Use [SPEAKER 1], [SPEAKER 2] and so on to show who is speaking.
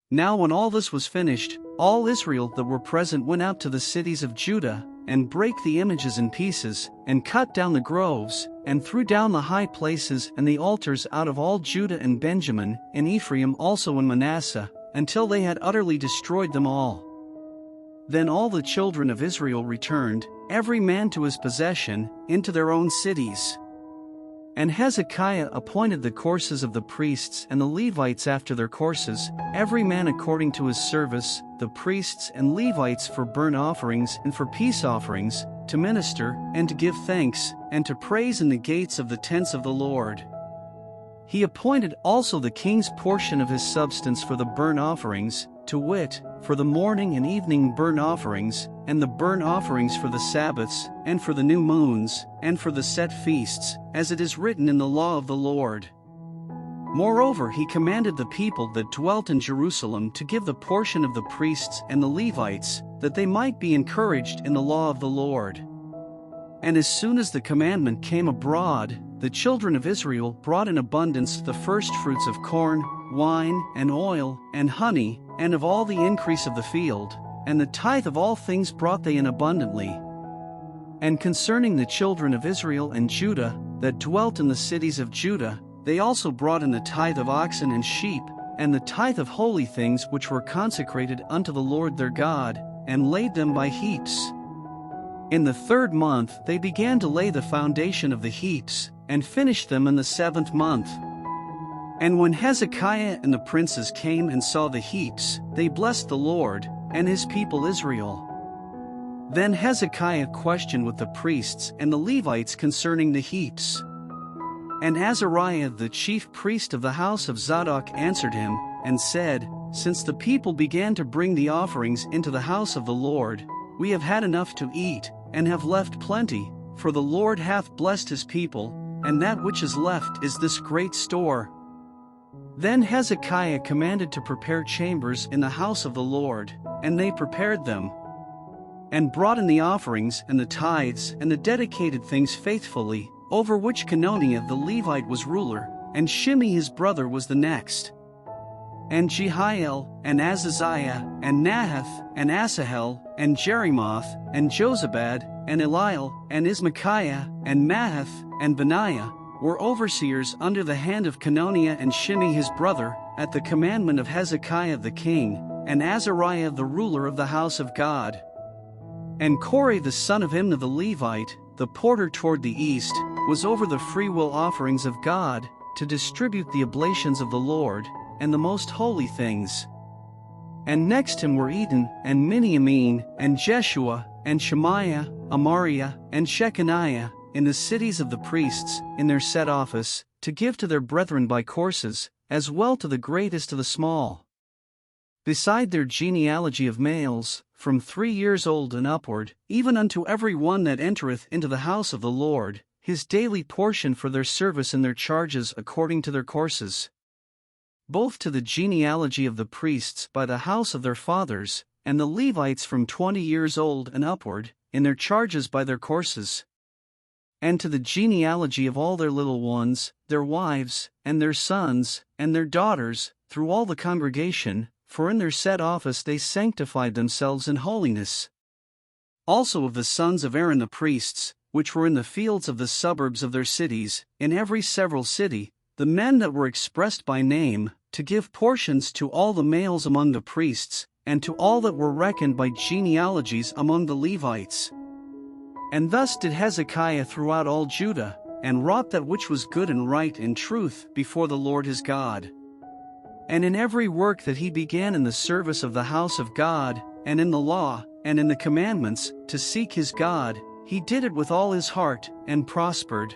[SPEAKER 1] Now when all this was finished, all Israel that were present went out to the cities of Judah, and brake the images in pieces, and cut down the groves, and threw down the high places and the altars out of all Judah and Benjamin, and Ephraim also and Manasseh, until they had utterly destroyed them all. Then all the children of Israel returned, every man to his possession, into their own cities. And Hezekiah appointed the courses of the priests and the Levites after their courses, every man according to his service, the priests and Levites for burnt offerings and for peace offerings, to minister, and to give thanks, and to praise in the gates of the tents of the Lord. He appointed also the king's portion of his substance for the burnt offerings, to wit, for the morning and evening burnt offerings, and the burnt offerings for the Sabbaths, and for the new moons, and for the set feasts, as it is written in the law of the Lord. Moreover, he commanded the people that dwelt in Jerusalem to give the portion of the priests and the Levites, that they might be encouraged in the law of the Lord. And as soon as the commandment came abroad, the children of Israel brought in abundance the firstfruits of corn, wine, and oil, and honey, and of all the increase of the field, and the tithe of all things brought they in abundantly. And concerning the children of Israel and Judah, that dwelt in the cities of Judah, they also brought in the tithe of oxen and sheep, and the tithe of holy things which were consecrated unto the Lord their God, and laid them by heaps. In the 3rd month they began to lay the foundation of the heaps, and finished them in the 7th month. And when Hezekiah and the princes came and saw the heaps, they blessed the Lord, and his people Israel. Then Hezekiah questioned with the priests and the Levites concerning the heaps. And Azariah the chief priest of the house of Zadok answered him, and said, Since the people began to bring the offerings into the house of the Lord, we have had enough to eat, and have left plenty, for the Lord hath blessed his people, and that which is left is this great store. Then Hezekiah commanded to prepare chambers in the house of the Lord, and they prepared them, and brought in the offerings and the tithes and the dedicated things faithfully, over which Cononiah the Levite was ruler, and Shimei his brother was the next. And Jehiel, and Azaziah, and Nahath, and Asahel, and Jerimoth, and Jozabad, and Eliel, and Ismachiah, and Mahath, and Benaiah, were overseers under the hand of Cononiah and Shimei his brother, at the commandment of Hezekiah the king, and Azariah the ruler of the house of God. And Kore the son of Imnah the Levite, the porter toward the east, was over the freewill offerings of God, to distribute the oblations of the Lord, and the most holy things. And next him were Eden, and Miniamin, and Jeshua, and Shemaiah, Amariah, and Shechaniah, in the cities of the priests, in their set office, to give to their brethren by courses, as well to the great as to the small. Beside their genealogy of males, from 3 years old and upward, even unto every one that entereth into the house of the Lord, his daily portion for their service and their charges according to their courses. Both to the genealogy of the priests by the house of their fathers, and the Levites from 20 years old and upward, in their charges by their courses. And to the genealogy of all their little ones, their wives, and their sons, and their daughters, through all the congregation, for in their set office they sanctified themselves in holiness. Also of the sons of Aaron the priests, which were in the fields of the suburbs of their cities, in every several city, the men that were expressed by name, to give portions to all the males among the priests, and to all that were reckoned by genealogies among the Levites. And thus did Hezekiah throughout all Judah, and wrought that which was good and right in truth before the Lord his God. And in every work that he began in the service of the house of God, and in the law, and in the commandments, to seek his God, he did it with all his heart, and prospered.